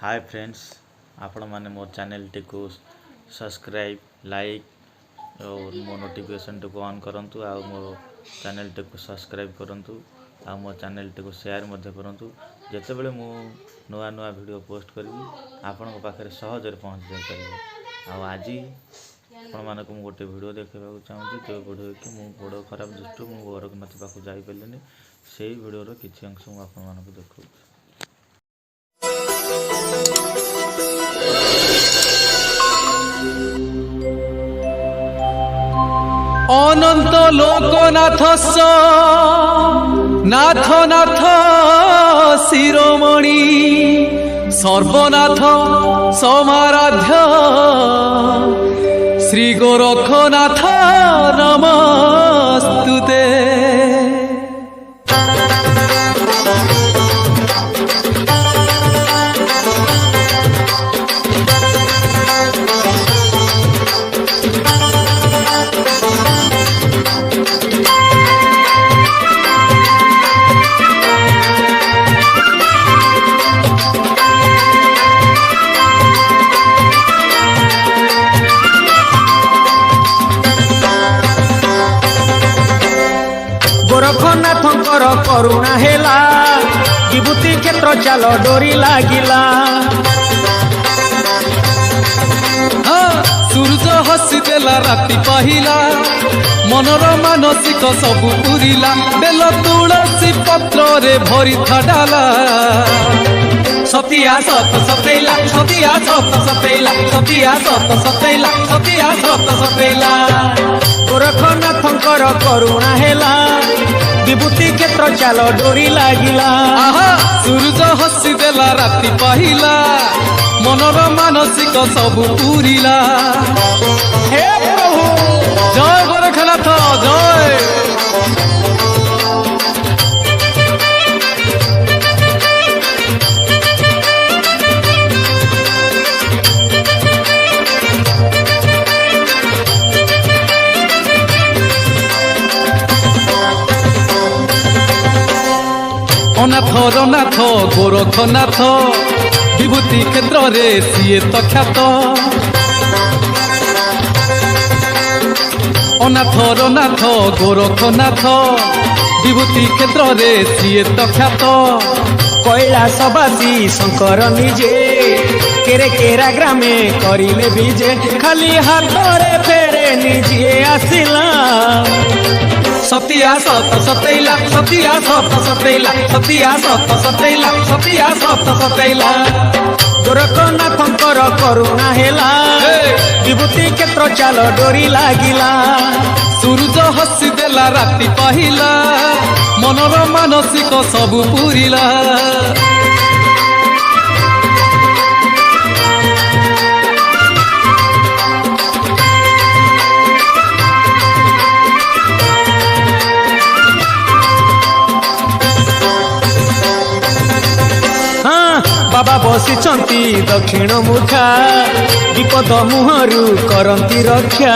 Hi friends, आपण मैंने मो चैनल टी को सब्सक्राइब लाइक और मो नोटिफिकेशन टी को ऑन करंतु आ मो चैनल टी को सब्सक्राइब करंतु आ मो चैनल टी को शेयर मध्य करंतु। जेते बेले मो नुआ नुआ वीडियो पोस्ट करबी आपण पाखे सहज पहुँच जाई परिबो। आ आज आपण मानक मु गोटे वीडियो देखा चाहूँगी जो वीडियो कि मु गोड़ खराब दृष्टि मु गोरखनाथ पाखु जाई पारलिनी से वीडियो किसी अंश मु आपण मानक देखौ। अनंत लोकनाथ नाथ नाथ शिरोमणि सर्वनाथ समाराध्य श्री गोरखनाथ नमस्तुते। गोरखनाथंकर करुणा हेला विभूति क्षेत्र चाल डोरी लागिला। सूरज हसी देला राति पाहिला मनर मानसिक सबु पुरिला बेल तुलसी पत्र रे भरी थाडाला। सतिया सत सतैला सतिया सत सतैला सतिया सत सतैला सतिया सत सतैला। गोरखनाथंकर करुणा हेला विभूति क्षेत्र चाल डोरी लागिला। सूरज हसी देला राति पाहिला मनर मानसिक सबु पुरिला। हे प्रभु जय गोरखनाथ जय। अनाथ रनाथ गोरखनाथ विभूति क्षेत्र रे सीए तो ख्यात। अनाथ रनाथ गोरखनाथ विभूति क्षेत्र रे सीए तो ख्यात। कैलासवासी शंकर निजे केरे केरा ग्रामे करिले बीजे खाली हाथरे फेरे निजे आसिला। सतिया सत सतैला सतिया सत सतैला सतिया सत सतैला सतिया सत सतैला। गोरखनाथंकर करुणा हेला विभूति क्षेत्र चाल डोरी लागिला। सूरज हसी देला राति पाहिला मनर मानसिक सबु पुरिला। बाबा बसिचंती दक्षिण मुखा विपद मुहरु करंती रक्षा।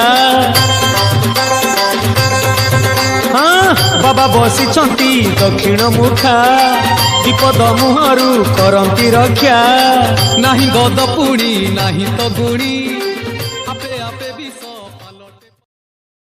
बाबा बसिचंती दक्षिण मुखा विपद मुहरु करंती रक्षा। नाही गद पुणी नाही तो गुणी